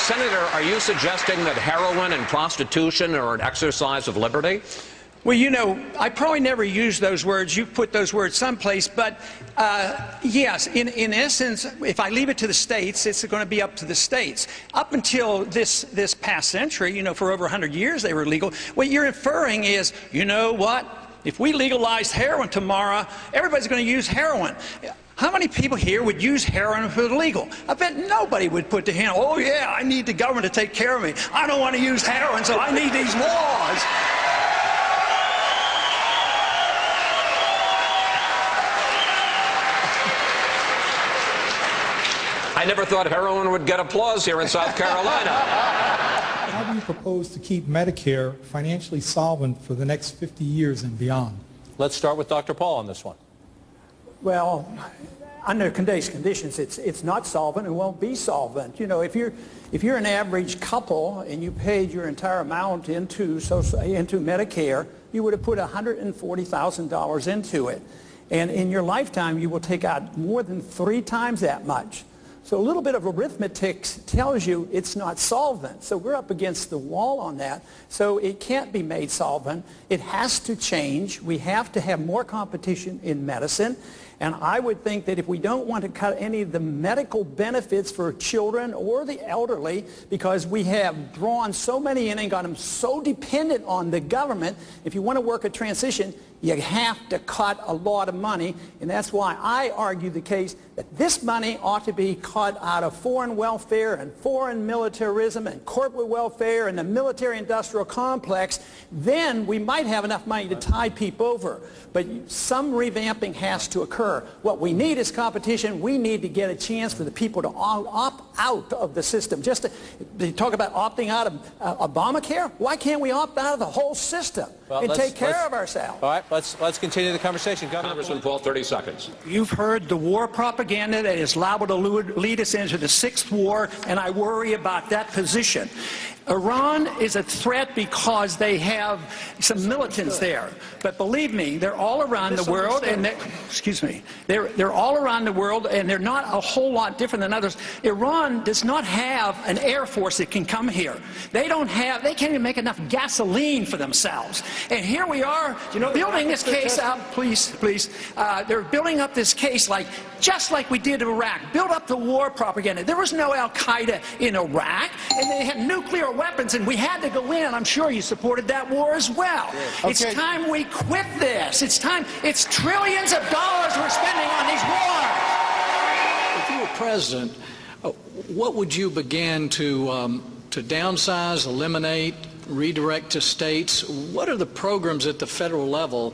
Senator, are you suggesting that heroin and prostitution are an exercise of liberty? Well, you know, I probably never used those words. You put those words someplace. But, yes, in essence, if I leave it to the states, it's going to be up to the states. Up until this past century, you know, for over 100 years they were legal. What you're inferring is, you know what? If we legalized heroin tomorrow, everybody's going to use heroin. How many people here would use heroin if it was legal? I bet nobody would put to hand, oh, yeah, I need the government to take care of me. I don't want to use heroin, so I need these laws. I never thought heroin would get applause here in South Carolina. How do you propose to keep Medicare financially solvent for the next 50 years and beyond? Let's start with Dr. Paul on this one. Well, under today's conditions, it's not solvent and won't be solvent. You know, if you're an average couple and you paid your entire amount into Medicare, you would have put $140,000 into it. And in your lifetime, you will take out more than 3 times that much. So a little bit of arithmetic tells you it's not solvent. So we're up against the wall on that. So it can't be made solvent. It has to change. We have to have more competition in medicine. And I would think that if we don't want to cut any of the medical benefits for children or the elderly, because we have drawn so many in and got them so dependent on the government, if you want to work a transition, you have to cut a lot of money. And that's why I argue the case that this money ought to be cut out of foreign welfare and foreign militarism and corporate welfare and the military-industrial complex. Then we might have enough money to tide people over. But some revamping has to occur. What we need is competition. We need to get a chance for the people to opt out of the system. Just to talk about opting out of Obamacare, why can't we opt out of the whole system and take care of ourselves? All right, let's continue the conversation. Congressman Paul, 30 seconds. You've heard the war propaganda that is liable to lead us into the 6th war, and I worry about that position. Iran is a threat because they have some militants there. But believe me, they're all around the world, and they're all around the world, and they're not a whole lot different than others. Iran does not have an air force that can come here. They can't even make enough gasoline for themselves. And here we are, building this case up, please. They're building up this case just like we did in Iraq. Build up the war propaganda. There was no Al-Qaeda in Iraq, and they had nuclear weapons, and we had to go in. I'm sure you supported that war as well. Okay. It's time we quit this. It's time. It's trillions of dollars we're spending on these wars. If you were president, what would you begin to downsize, eliminate, redirect to states? What are the programs at the federal level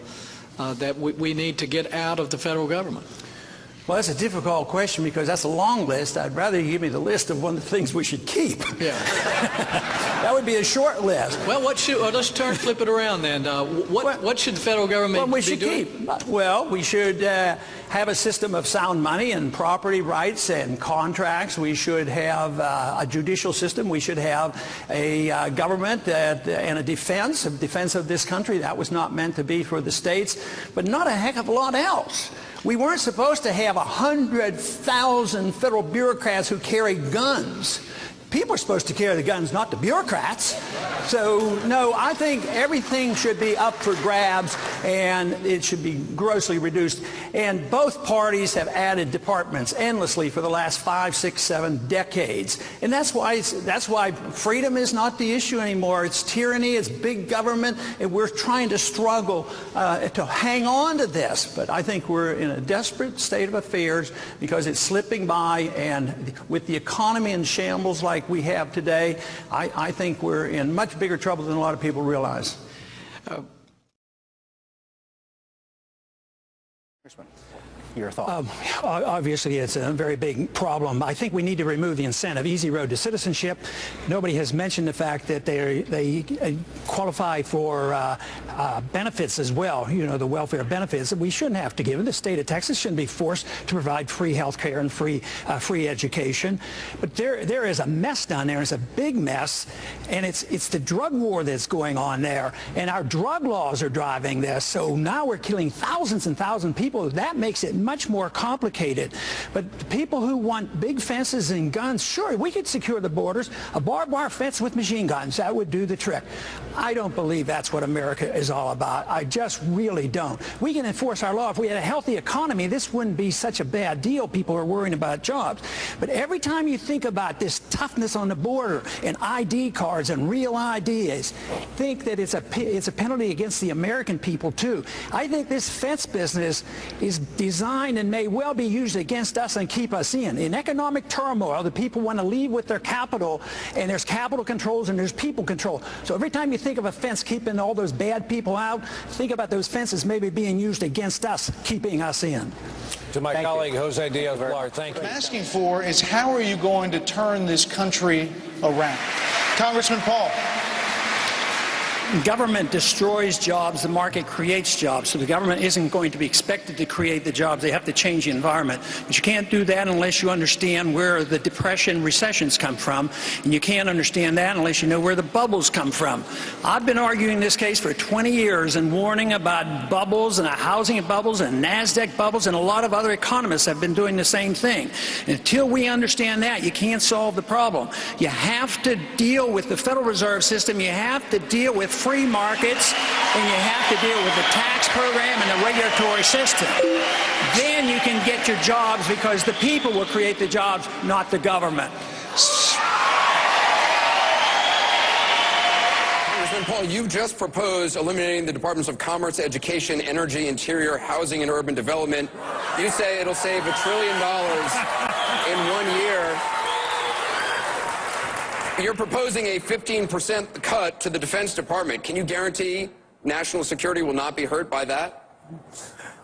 that we need to get out of the federal government? Well, that's a difficult question because that's a long list. I'd rather you give me the list of one of the things we should keep. Yeah. That would be a short list. Well, let's flip it around then. What should the federal government be doing? Keep? Well, we should have a system of sound money and property rights and contracts. We should have a judicial system. We should have a government and a defense of this country. That was not meant to be for the states, but not a heck of a lot else. We weren't supposed to have 100,000 federal bureaucrats who carry guns. People are supposed to carry the guns, not the bureaucrats. So, no, I think everything should be up for grabs, and it should be grossly reduced. And both parties have added departments endlessly for the last 5, 6, 7 decades. And that's why freedom is not the issue anymore. It's tyranny, it's big government, and we're trying to struggle to hang on to this. But I think we're in a desperate state of affairs because it's slipping by, and with the economy in shambles like we have today, I think we're in much bigger trouble than a lot of people realize. Your thought? Obviously, it's a very big problem. I think we need to remove the incentive, easy road to citizenship. Nobody has mentioned the fact that they qualify for benefits as well, the welfare benefits. We shouldn't have to give them. The state of Texas shouldn't be forced to provide free health care and free education. But there is a mess down there. It's a big mess, and it's the drug war that's going on there. And our drug laws are driving this. So now we're killing thousands and thousands of people. That makes it much more complicated. But the people who want big fences and guns, sure, we could secure the borders. A barbed wire fence with machine guns, that would do the trick. I don't believe that's what America is all about. I just really don't. We can enforce our law. If we had a healthy economy, this wouldn't be such a bad deal. People are worrying about jobs. But every time you think about this toughness on the border and ID cards and real IDs, think that it's a penalty against the American people, too. I think this fence business is designed and may well be used against us and keep us in. In economic turmoil, the people want to leave with their capital, and there's capital controls and there's people control. So every time you think of a fence keeping all those bad people out, think about those fences maybe being used against us, keeping us in. To my colleague, Jose Diaz-Balart, thank you. What I'm asking for is how are you going to turn this country around? Congressman Paul. Government destroys jobs, the market creates jobs. So the government isn't going to be expected to create the jobs. They have to change the environment. But you can't do that unless you understand where the depression, recessions come from. And you can't understand that unless you know where the bubbles come from. I've been arguing this case for 20 years and warning about bubbles and housing bubbles and NASDAQ bubbles, and a lot of other economists have been doing the same thing. And until we understand that, you can't solve the problem. You have to deal with the Federal Reserve System. You have to deal with free markets, and you have to deal with the tax program and the regulatory system. Then you can get your jobs, because the people will create the jobs, not the government. Congressman Paul, you've just proposed eliminating the Departments of Commerce, Education, Energy, Interior, Housing, and Urban Development. You say it'll save $1 trillion in 1 year. You're proposing a 15% cut to the Defense Department. Can you guarantee national security will not be hurt by that?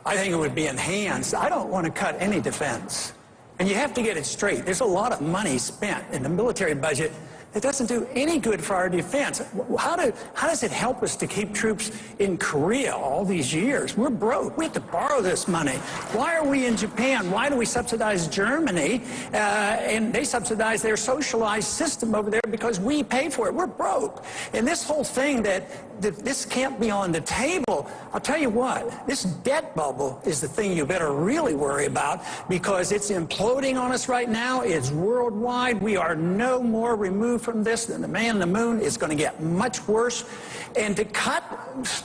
I think it would be enhanced. I don't want to cut any defense. And you have to get it straight. There's a lot of money spent in the military budget that doesn't do any good for our defense. How does it help us to keep troops in Korea all these years? We're broke. We have to borrow this money. Why are we in Japan? Why do we subsidize Germany? And they subsidize their socialized system over there because we pay for it. We're broke. And this whole thing that this can't be on the table, I'll tell you what, this debt bubble is the thing you better really worry about, because it's imploding on us right now. It's worldwide. We are no more removed from this than the man on the moon. It's going to get much worse. And to cut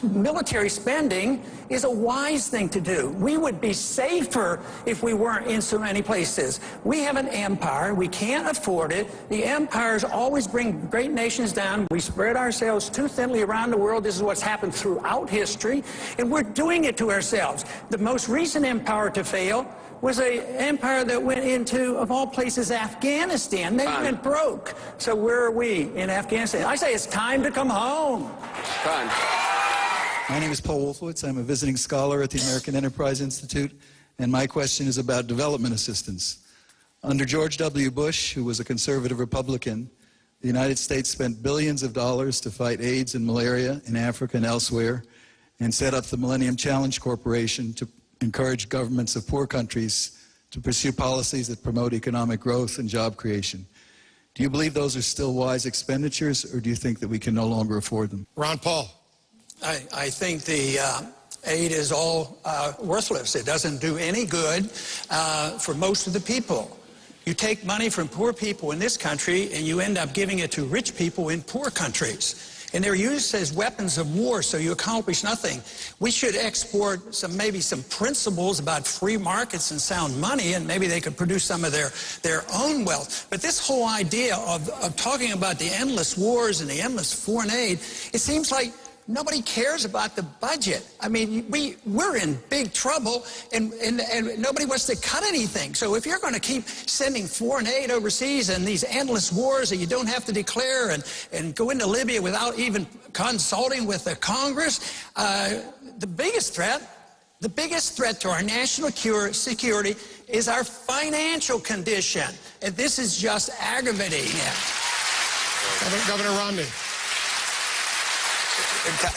military spending is a wise thing to do. We would be safer if we weren't in so many places. We have an empire. We can't afford it. The empires always bring great nations down. We spread ourselves too thinly around the world. This is what's happened throughout history, and we're doing it to ourselves. The most recent empire to fail was an empire that went into, of all places, Afghanistan. They went broke. So where are we in Afghanistan? I say it's time to come home. Time. My name is Paul Wolfowitz. I'm a visiting scholar at the American Enterprise Institute, and my question is about development assistance. Under George W. Bush, who was a conservative Republican, the United States spent billions of dollars to fight AIDS and malaria in Africa and elsewhere, and set up the Millennium Challenge Corporation to encourage governments of poor countries to pursue policies that promote economic growth and job creation. Do you believe those are still wise expenditures, or do you think that we can no longer afford them? Ron Paul. I think the aid is all worthless. It doesn't do any good for most of the people. You take money from poor people in this country and you end up giving it to rich people in poor countries. And they're used as weapons of war, so you accomplish nothing. We should export maybe some principles about free markets and sound money, and maybe they could produce some of their own wealth. But this whole idea of talking about the endless wars and the endless foreign aid, it seems like nobody cares about the budget. I mean, we're in big trouble, and nobody wants to cut anything. So if you're going to keep sending foreign aid overseas and these endless wars that you don't have to declare, and go into Libya without even consulting with the Congress, the biggest threat to our national security is our financial condition. And this is just aggravating it. Governor Romney.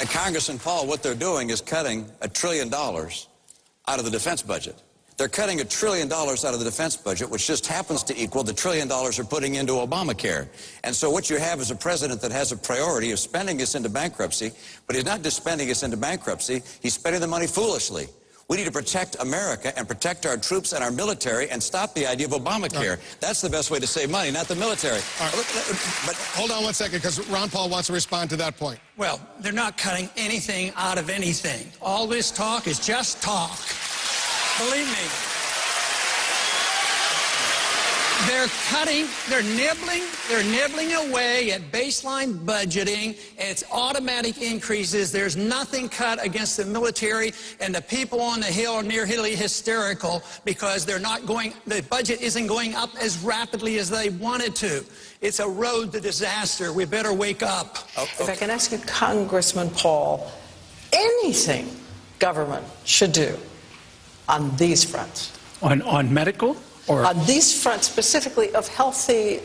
Congressman Paul, what they're doing is cutting $1 trillion out of the defense budget. They're cutting $1 trillion out of the defense budget, which just happens to equal the $1 trillion they're putting into Obamacare. And so what you have is a president that has a priority of spending us into bankruptcy, but he's not just spending us into bankruptcy, he's spending the money foolishly. We need to protect America and protect our troops and our military and stop the idea of Obamacare. Right. That's the best way to save money, not the military. Right. But hold on one second, because Ron Paul wants to respond to that point. Well, they're not cutting anything out of anything. All this talk is just talk. Believe me. They're nibbling away at baseline budgeting. It's automatic increases. There's nothing cut against the military, and the people on the Hill are nearly hysterical because the budget isn't going up as rapidly as they wanted to. It's a road to disaster. We better wake up. If I can ask you, Congressman Paul, anything government should do on these fronts? On medical? Or on these fronts, specifically of healthy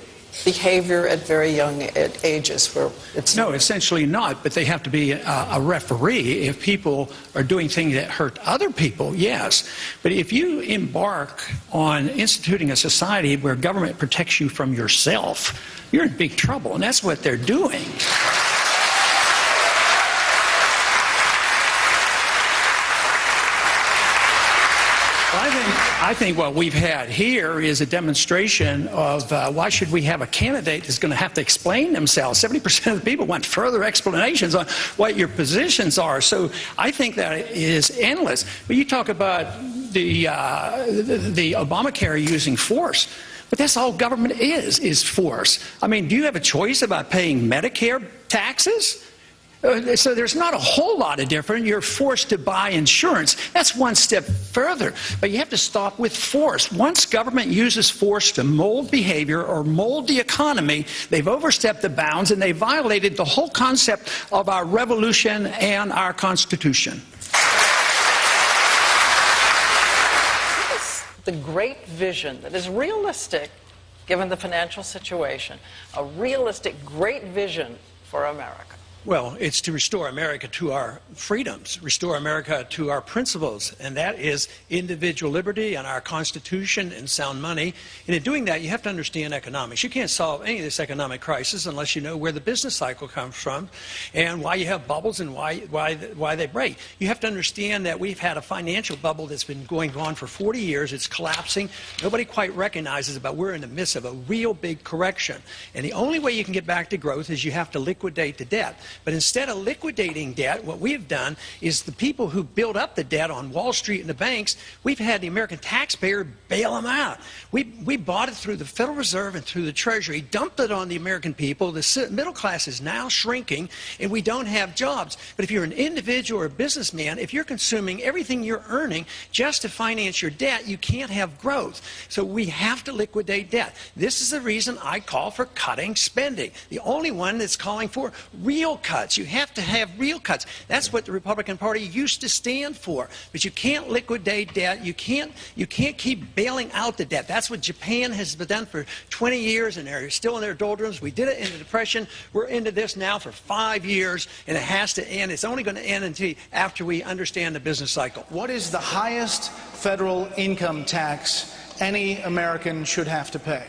behavior at very young ages, where it's no, essentially not. But they have to be a referee if people are doing things that hurt other people. Yes, but if you embark on instituting a society where government protects you from yourself, you're in big trouble, and that's what they're doing. I think what we've had here is a demonstration of why should we have a candidate that's going to have to explain themselves. 70% of the people want further explanations on what your positions are. So I think that is endless. But you talk about the Obamacare using force. But that's all government is force. I mean, do you have a choice about paying Medicare taxes? So there's not a whole lot of difference. You're forced to buy insurance. That's one step further. But you have to stop with force. Once government uses force to mold behavior or mold the economy, they've overstepped the bounds and they violated the whole concept of our revolution and our Constitution. What is the great vision that is realistic, given the financial situation, a realistic, great vision for America? Well, it's to restore America to our freedoms, restore America to our principles, and that is individual liberty and our Constitution and sound money. And in doing that, you have to understand economics. You can't solve any of this economic crisis unless you know where the business cycle comes from and why you have bubbles and why they break. You have to understand that we've had a financial bubble that's been going on for 40 years. It's collapsing. Nobody quite recognizes it, but we're in the midst of a real big correction. And the only way you can get back to growth is you have to liquidate the debt. But instead of liquidating debt, what we have done is the people who build up the debt on Wall Street and the banks, we've had the American taxpayer bail them out. We bought it through the Federal Reserve and through the Treasury, dumped it on the American people. The middle class is now shrinking, and we don't have jobs. But if you're an individual or a businessman, if you're consuming everything you're earning just to finance your debt, you can't have growth. So we have to liquidate debt. This is the reason I call for cutting spending. The only one that's calling for real cuts. You have to have real cuts. That's what the Republican Party used to stand for. But you can't liquidate debt. You can't keep bailing out the debt. That's what Japan has done for 20 years, and they're still in their doldrums. We did it in the Depression. We're into this now for 5 years, and it has to end. It's only going to end until after we understand the business cycle. What is the highest federal income tax any American should have to pay?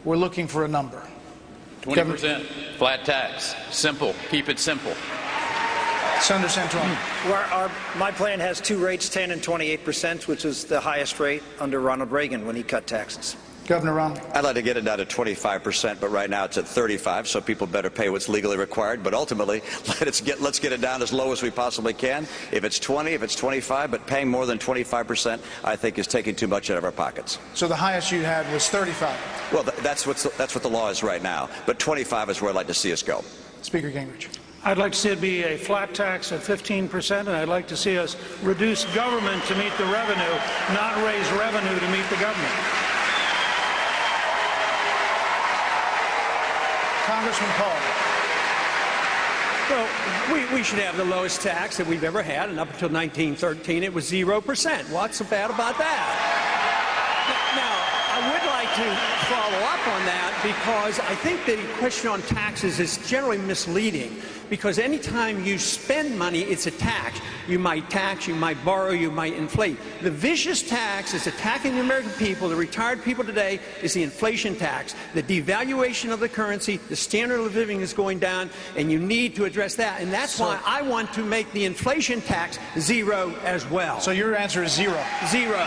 We're looking for a number. 20% flat tax. Simple. Keep it simple. Senator Santorum. Well, my plan has two rates, 10 and 28%, which is the highest rate under Ronald Reagan when he cut taxes. Governor Romney. I'd like to get it down to 25%, but right now it's at 35%, so people better pay what's legally required. But ultimately, let's get it down as low as we possibly can. If it's 20, if it's 25, but paying more than 25%, I think is taking too much out of our pockets. So the highest you had was 35. Well, that's what the law is right now. But 25 is where I'd like to see us go. Speaker Gingrich. I'd like to see it be a flat tax at 15%, and I'd like to see us reduce government to meet the revenue, not raise revenue to meet the government. Congressman Paul. Well, we should have the lowest tax that we've ever had, and up until 1913 it was 0%. What's so bad about that? Now, I would like to follow up on that because I think the question on taxes is generally misleading. Because anytime you spend money, it's a tax. You might tax, you might borrow, you might inflate. The vicious tax is attacking the American people, the retired people today, is the inflation tax. The devaluation of the currency, the standard of living is going down, and you need to address that. And that's why I want to make the inflation tax zero as well. So your answer is zero? Zero.